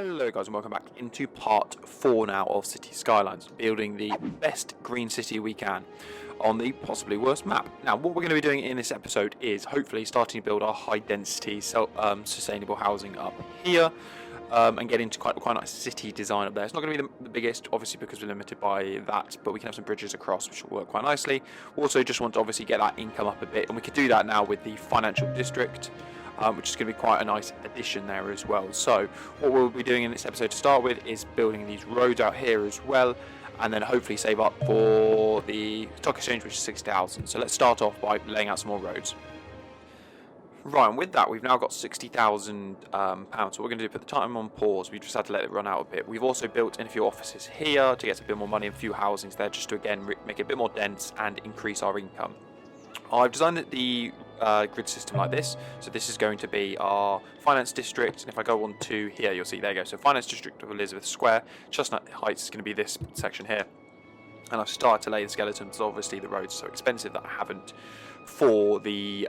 Hello guys and welcome back into part 4 now of City Skylines, building the best green city we can on the possibly worst map. Now what we're going to be doing in this episode is hopefully starting to build our high density sustainable housing up here and get into quite a nice city design up there. It's not going to be the biggest obviously because we're limited by that, but we can have some bridges across which will work quite nicely. We also just want to obviously get that income up a bit, and we could do that now with the financial district. Which is going to be quite a nice addition there as well. So what we'll be doing in this episode to start with is building these roads out here as well, and then hopefully save up for the stock exchange, which is 60,000. So let's start off by laying out some more roads. Right, and with that we've now got 60,000 pounds. So we're going to do, put the time on pause. We just had to let it run out a bit. We've also built in a few offices here to get a bit more money and a few housings there, just to again make it a bit more dense and increase our income. I've designed the grid system like this. So this is going to be our finance district, and if I go on to here, you'll see, there you go. So finance district of Elizabeth Square, Chestnut Heights is going to be this section here. And I've started to lay the skeletons. Obviously the roads are so expensive that I haven't for the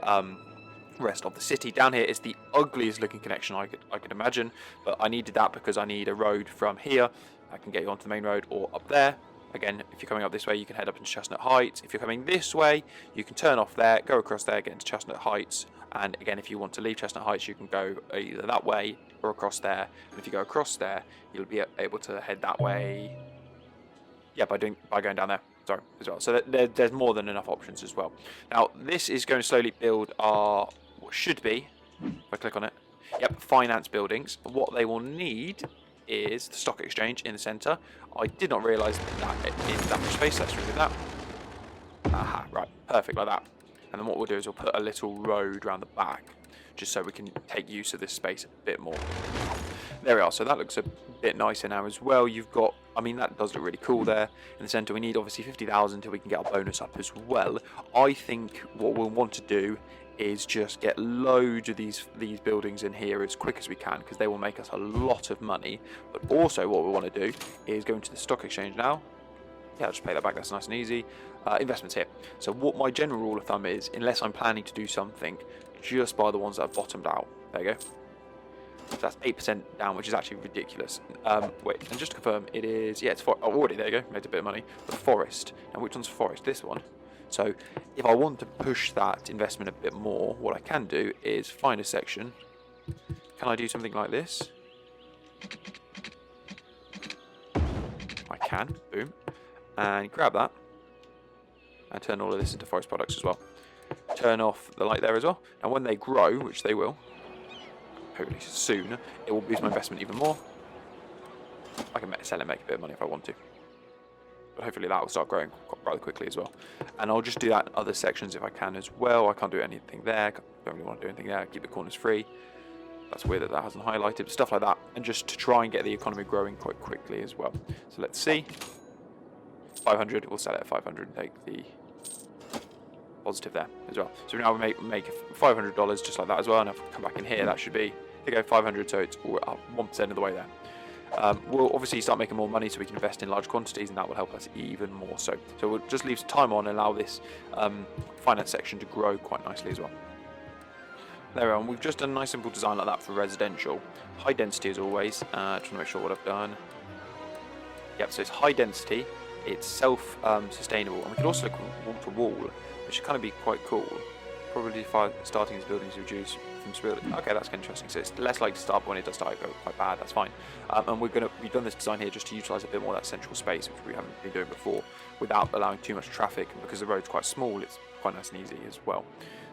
rest of the city. Down here is the ugliest looking connection I could imagine, but I needed that because I need a road from here. I can get you onto the main road or up there. Again, if you're coming up this way, you can head up into Chestnut Heights. If you're coming this way, you can turn off there, go across there, get into Chestnut Heights. And again, if you want to leave Chestnut Heights, you can go either that way or across there. And if you go across there, you'll be able to head that way. Yeah, by going down there. Sorry, as well. So there's more than enough options as well. Now, this is going to slowly build our what should be, if I click on it, yep, finance buildings. But what they will need is the stock exchange in the centre. I did not realise that it needed that much space. Let's remove that. Aha, right, perfect, like that. And then what we'll do is we'll put a little road around the back, just so we can take use of this space a bit more. There we are, so that looks a bit nicer now as well. You've got, I mean, that does look really cool there in the centre. We need obviously 50,000 until we can get our bonus up as well. I think what we'll want to do is just get loads of these buildings in here as quick as we can, because they will make us a lot of money. But also what we want to do is go into the stock exchange now. Yeah, I'll just pay that back, that's nice and easy. Investments here. So what my general rule of thumb is, unless I'm planning to do something, just buy the ones that have bottomed out. There you go. So that's 8% down, which is actually ridiculous. Wait, and just to confirm, it is, yeah, it's already, there you go, made a bit of money. The forest. Now which one's forest? This one. So if I want to push that investment a bit more, what I can do is find a section. Can I do something like this? I can, boom. And grab that. And turn all of this into forest products as well. Turn off the light there as well. And when they grow, which they will, hopefully soon, it will boost my investment even more. I can sell and make a bit of money if I want to. But hopefully that will start growing rather quickly as well. And I'll just do that in other sections if I can as well. I can't do anything there. Don't really want to do anything there. Keep the corners free. That's weird that hasn't highlighted. But stuff like that. And just to try and get the economy growing quite quickly as well. So let's see. 500. We'll sell it at 500 and take the positive there as well. So now we make $500 just like that as well. And if I come back in here, that should be, there you go, 500. So it's up 1% of the way there. We'll obviously start making more money so we can invest in large quantities, and that will help us even more so. So we'll just leave some time on and allow this finance section to grow quite nicely as well. There we are, and we've just done a nice simple design like that for residential. High density as always, trying to make sure what I've done. Yep, so it's high density, it's self-sustainable, and we could also look wall to wall, which should kind of be quite cool. Probably starting these buildings reduce from stability. Okay, that's interesting. So it's less likely to start, but when it does start, it goes quite bad. That's fine. And we've done this design here just to utilise a bit more of that central space, which we haven't been doing before, without allowing too much traffic. And because the road's quite small, it's quite nice and easy as well.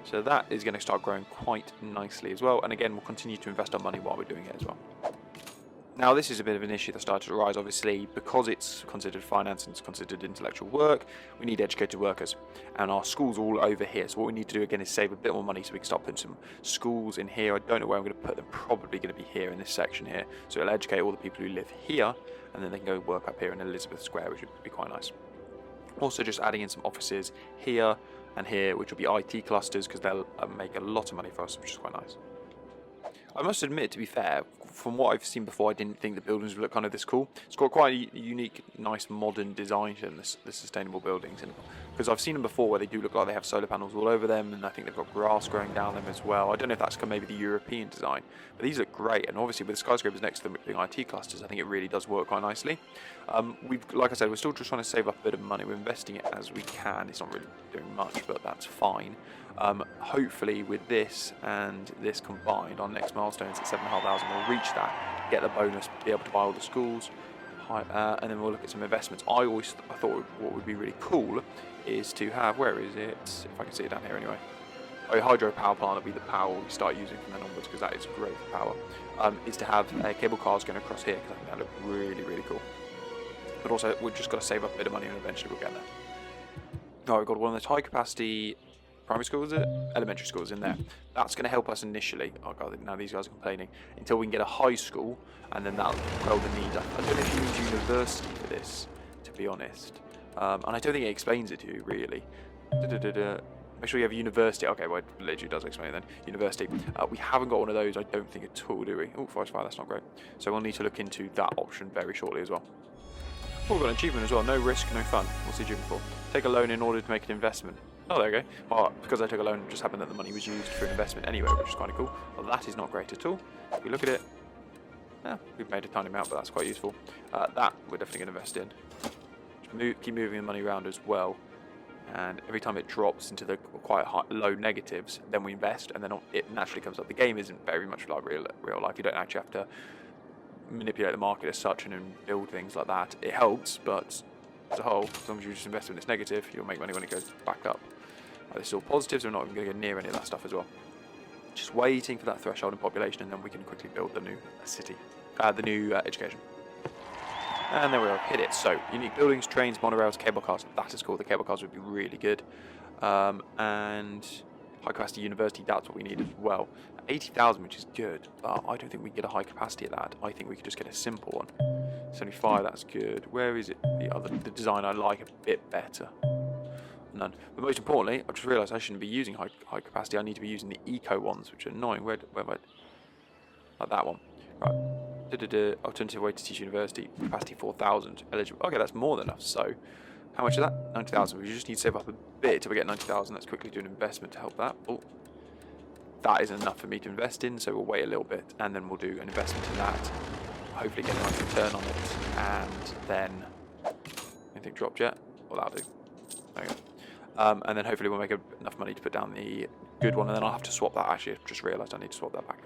So that is going to start growing quite nicely as well. And again, we'll continue to invest our money while we're doing it as well. Now this is a bit of an issue that started to arise, obviously, because it's considered finance and it's considered intellectual work. We need educated workers, and our schools are all over here. So what we need to do again is save a bit more money so we can start putting some schools in here. I don't know where I'm going to put them, probably going to be here in this section here. So it'll educate all the people who live here, and then they can go work up here in Elizabeth Square, which would be quite nice. Also just adding in some offices here and here, which will be IT clusters, because they'll make a lot of money for us, which is quite nice. I must admit, to be fair, from what I've seen before, I didn't think the buildings would look kind of this cool. It's got quite a unique, nice, modern design to them, the sustainable buildings, and because I've seen them before where they do look like they have solar panels all over them, and I think they've got grass growing down them as well. I don't know if that's maybe the European design, but these look great, and obviously with the skyscrapers next to them being IT clusters, I think it really does work quite nicely. Like I said, we're still just trying to save up a bit of money. We're investing it as we can. It's not really doing much, but that's fine. Hopefully with this and this combined, our next milestones at 7,500, we'll reach that, get the bonus, be able to buy all the schools, and then we'll look at some investments. I thought what would be really cool is to have, where is it? If I can see it down here anyway. A hydro power plant will be the power we start using from then onwards, because that is great for power. Is to have cable cars going across here, because I think that look really, really cool. But also, we've just got to save up a bit of money and eventually we'll get there. Oh, we've got one of those high capacity primary schools, elementary schools in there. That's going to help us initially. Oh god, now these guys are complaining. Until we can get a high school, and then that'll quell the need. I don't know if you need university for this, to be honest. And I don't think it explains it to you, really. Make sure you have university. Okay, well, it literally does explain it then. University. We haven't got one of those, I don't think, at all, do we? Oh, forest fire, that's not great. So we'll need to look into that option very shortly as well. Oh, we've got an achievement as well. No risk, no fun. What's the achievement for? Take a loan in order to make an investment. Oh, there we go. Well, because I took a loan, it just happened that the money was used for an investment anyway, which is kind of cool. Well, that is not great at all. If we look at it, we've made a tiny amount, but that's quite useful. That we're definitely going to invest in. Just keep moving the money around as well. And every time it drops into the quite low negatives, then we invest, and then it naturally comes up. The game isn't very much like real life. You don't actually have to manipulate the market as such and build things like that. It helps, but as a whole, as long as you just invest when it's negative, you'll make money when it goes back up. This is all positives, we're not even going to go near any of that stuff as well. Just waiting for that threshold in population, and then we can quickly build the new city, the new education. And there we are, hit it. So, unique buildings, trains, monorails, cable cars. That is cool. The cable cars would be really good. And high capacity university, that's what we need as well. 80,000, which is good, but I don't think we can get a high capacity at that. I think we could just get a simple one. 75, that's good. Where is it? The design I like a bit better. None. But most importantly, I just realised I shouldn't be using high capacity. I need to be using the eco ones, which are annoying. Where have I? Like that one. Right. Alternative way to teach university. Capacity 4,000. Eligible. Okay, that's more than enough. So, how much is that? 90,000. We just need to save up a bit till we get 90,000. Let's quickly do an investment to help that. Oh, that isn't enough for me to invest in, so we'll wait a little bit, and then we'll do an investment in that. Hopefully get a nice return on it, and then anything dropped yet? Well, that'll do. There we go. And then hopefully we'll make enough money to put down the good one, and then I'll have to swap that. Actually, I've just realised I need to swap that back.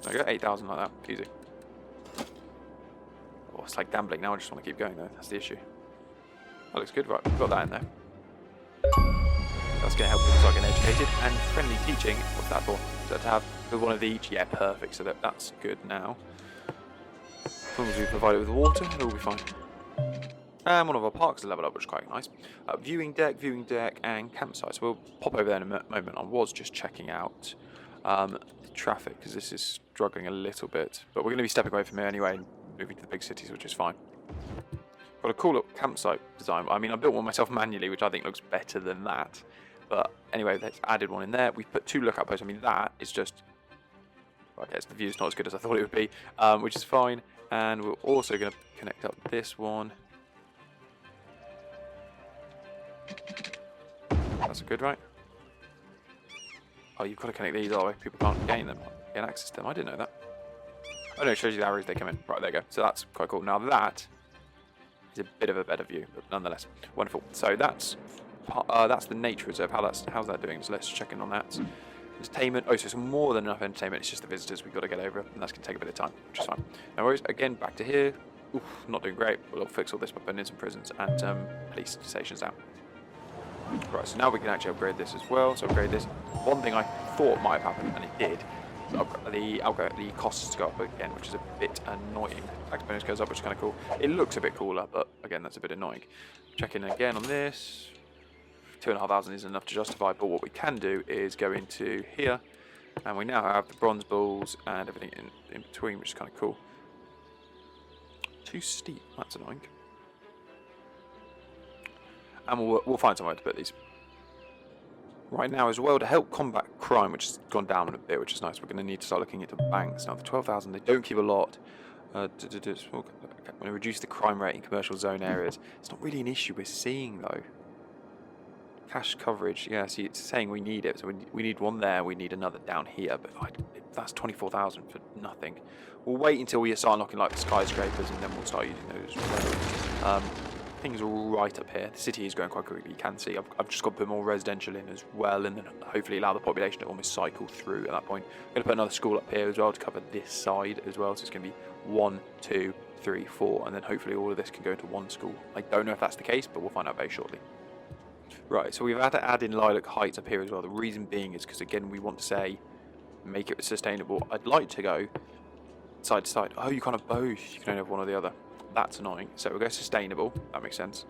There we go, 8,000 like that, easy. Oh, it's like gambling now. I just want to keep going though. That's the issue. That looks good, right? We've got that in there. That's going to help people start getting educated. And friendly teaching, what's that for? Is that to have with one of each? Yeah, perfect. So that's good now. As long as we provide it with water, it'll all be fine. And one of our parks is leveled up, which is quite nice. Viewing deck, and campsite. So we'll pop over there in a moment. I was just checking out the traffic, because this is struggling a little bit. But we're going to be stepping away from here anyway and moving to the big cities, which is fine. Got a cool little campsite design. I mean, I built one myself manually, which I think looks better than that. But anyway, let's added one in there. We've put 2 lookout posts. I mean, that is just... Okay, so the view's not as good as I thought it would be, which is fine. And we're also going to connect up this one. That's good, right? Oh, you've got to connect these, otherwise people can't gain access to them. I didn't know that. Oh no, it shows you the arrows they come in. Right, there you go. So that's quite cool. Now that is a bit of a better view, but nonetheless, wonderful. So that's the nature reserve. How's that doing? So let's check in on that. Entertainment. Oh, so it's more than enough entertainment. It's just the visitors we've got to get over, and that's going to take a bit of time, which is fine. No worries. Again, back to here. Oof, not doing great. We'll fix all this by putting in some prisons and police stations down. Right, so now we can actually upgrade this as well. So upgrade this. One thing I thought might have happened, and it did, the costs go up again, which is a bit annoying. Tax bonus goes up, which is kind of cool. It looks a bit cooler, but again, that's a bit annoying. Checking again on this. 2,500 isn't enough to justify, but what we can do is go into here, and we now have the bronze balls and everything in between, which is kind of cool. Too steep, that's annoying. And we'll find somewhere to put these. Right now as well, to help combat crime, which has gone down a bit, which is nice, we're going to need to start looking into banks. Now, the 12,000, they don't keep a lot, I'm going to reduce the crime rate in commercial zone areas. It's not really an issue we're seeing though. Cash coverage, yeah, see it's saying we need it, so we need one there, we need another down here, but that's 24,000 for nothing. We'll wait until we start unlocking like the skyscrapers and then we'll start using those. Things are all right up here. The city is growing quite quickly, you can see. I've just got to put more residential in as well and then hopefully allow the population to almost cycle through at that point. I'm going to put another school up here as well to cover this side as well, so it's going to be 1, 2, 3, 4, and then hopefully all of this can go into one school. I don't know if that's the case, but we'll find out very shortly. Right, so we've had to add in Lilac Heights up here as well. The reason being is because, again, we want to say, make it sustainable. I'd like to go side to side. Oh, you can't have both. You can only have one or the other. That's annoying. So we'll go sustainable. That makes sense.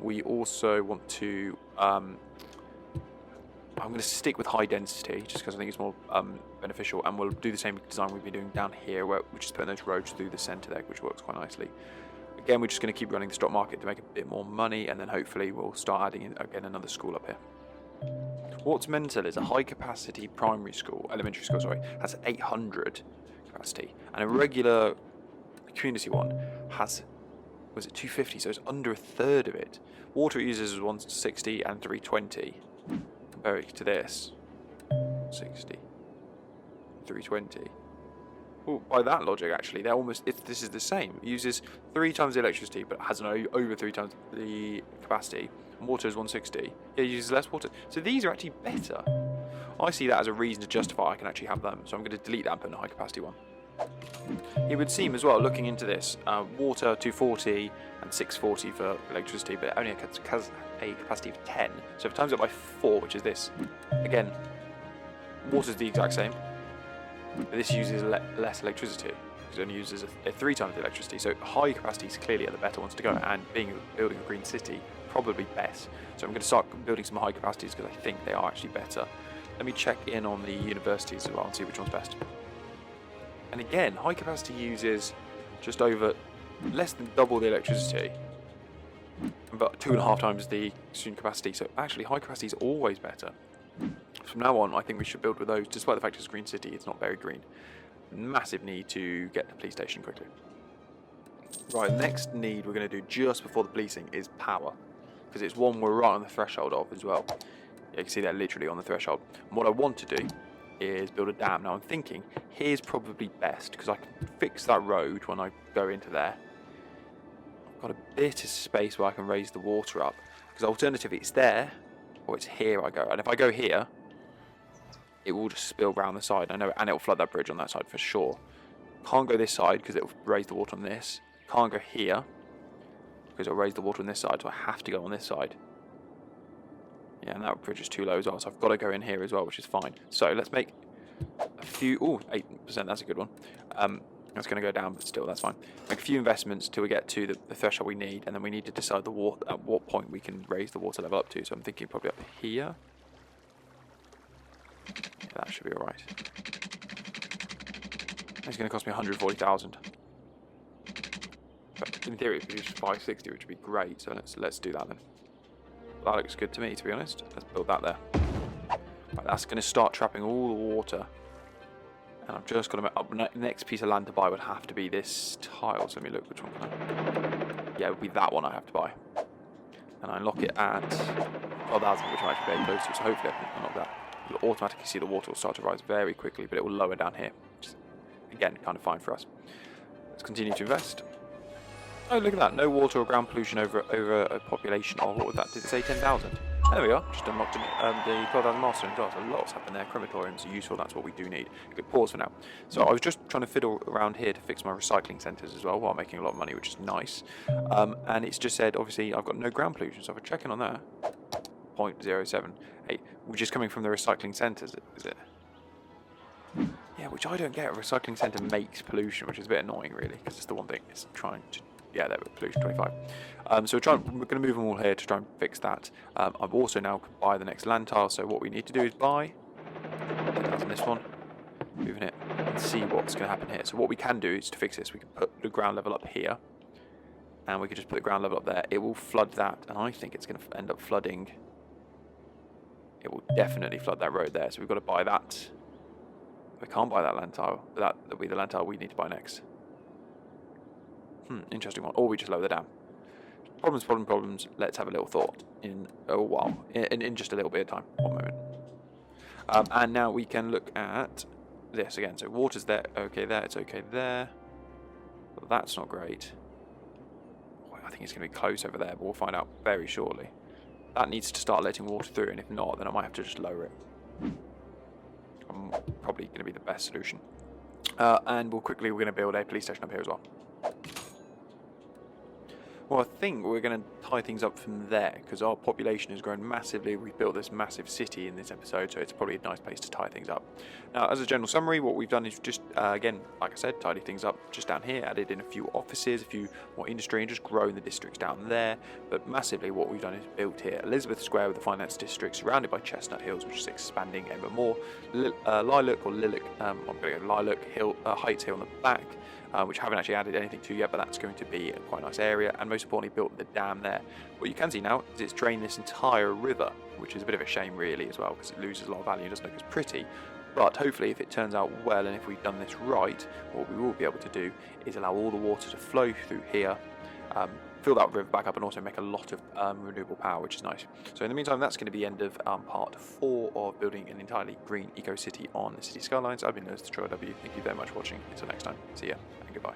We also want to... I'm going to stick with high density, just because I think it's more beneficial. And we'll do the same design we've been doing down here, which is putting those roads through the centre there, which works quite nicely. Again, we're just going to keep running the stock market to make a bit more money, and then hopefully we'll start adding in, again, another school up here. What's mental is a high-capacity elementary school, sorry, has 800 capacity, and a regular community one has, was it 250, so it's under a third of it. Water users is 160 and 320. Compare it to this, 60, 320. Well, by that logic, actually, they're almost. This is the same. It uses 3 times the electricity, but has over 3 times the capacity. And water is 160. Yeah, it uses less water. So these are actually better. I see that as a reason to justify I can actually have them. So I'm going to delete that and put in a high capacity one. It would seem as well, looking into this, water 240 and 640 for electricity, but it only has a capacity of 10. So if it times it by 4, which is this, again, water's the exact same. But this uses less electricity because it only uses 3 times the electricity. So high capacities clearly are the better ones to go, and building a green city probably best. So I'm going to start building some high capacities because I think they are actually better. Let me check in on the universities as well and see which one's best. And again, high capacity uses just over less than double the electricity, but 2.5 times the student capacity. So actually, high capacity is always better. From now on, I think we should build with those, despite the fact it's a green city, it's not very green. Massive need to get the police station quickly. Right, next need we're going to do just before the policing is power, because it's one we're right on the threshold of as well. Yeah, you can see they're literally on the threshold. And what I want to do is build a dam. Now I'm thinking, here's probably best, because I can fix that road when I go into there. I've got a bit of space where I can raise the water up, because alternatively it's there, or it's here I go. And if I go here, it will just spill around the side. I know, and it'll flood that bridge on that side for sure. Can't go this side because it'll raise the water on this. Can't go here because it'll raise the water on this side, so I have to go on this side. Yeah, and that bridge is too low as well, so I've got to go in here as well, which is fine. So let's make a few. Oh, 8%, that's a good one. That's going to go down, but still, that's fine. Make a few investments till we get to the threshold we need, and then we need to decide at what point we can raise the water level up to. So I'm thinking probably up here. Yeah, that should be alright. It's going to cost me 140,000. But in theory, it could use 560, which would be great. So let's do that then. That looks good to me, to be honest. Let's build that there. Right, that's going to start trapping all the water. And I've just got to make the next piece of land to buy would have to be this tile. So let me look, which one can I? Yeah, it would be that one I have to buy. And I unlock it at 12,000, which I'm actually very close to. So hopefully I can unlock that. You'll automatically see the water will start to rise very quickly, but it will lower down here. Which is, again, kind of fine for us. Let's continue to invest. Oh, look at that. No water or ground pollution over a population of, what was that? Did it say 10,000? There we are. Just unlocked the 12,000 milestone as well. So lots happened there. Crematoriums are useful. That's what we do need. Good, pause for now. So I was just trying to fiddle around here to fix my recycling centres as well while making a lot of money, which is nice. And it's just said, obviously, I've got no ground pollution. So if I check in on that, 0.078, which is coming from the recycling centres, is it? Yeah, which I don't get. A recycling centre makes pollution, which is a bit annoying, really, because it's the one thing it's trying to... Yeah, there we go, pollution 25. So we're going to move them all here to try and fix that. I've also now could buy the next land tile, so what we need to do is buy 10,000 this one, moving it, and see what's going to happen here. So what we can do is to fix this, we can put the ground level up here, and we can just put the ground level up there. It will flood that, and I think it's going to end up flooding. It will definitely flood that road there, so we've got to buy that. We can't buy that land tile, but that will be the land tile we need to buy next. Interesting one. Or we just lower the dam. Problems. Let's have a little thought in a while, in just a little bit of time. One moment. And now we can look at this again. So water's there, okay there, it's okay there. Well, that's not great. I think it's going to be close over there, but we'll find out very shortly. That needs to start letting water through, and if not, then I might have to just lower it. Probably going to be the best solution. And we're going to build a police station up here as well. Well, I think we're going to tie things up from there, because our population has grown massively. We've built this massive city in this episode, so it's probably a nice place to tie things up. Now, as a general summary, what we've done is just, again, like I said, tidy things up just down here, added in a few offices, a few more industry, and just grown the districts down there. But massively, what we've done is built here Elizabeth Square with the finance district, surrounded by Chestnut Hills, which is expanding ever more. Lilac Hill, Heights here on the back, which I haven't actually added anything to yet, but that's going to be a quite nice area, and most importantly built the dam there. What you can see now is it's drained this entire river, which is a bit of a shame really as well, because it loses a lot of value, it doesn't look as pretty. But hopefully if it turns out well, and if we've done this right, what we will be able to do is allow all the water to flow through here, fill that river back up, and also make a lot of renewable power, which is nice. So in the meantime, that's going to be the end of part 4 of building an entirely green eco-city on the City Skylines. I've been Lewis, the TrueLW. Thank you very much for watching. Until next time, see ya and goodbye.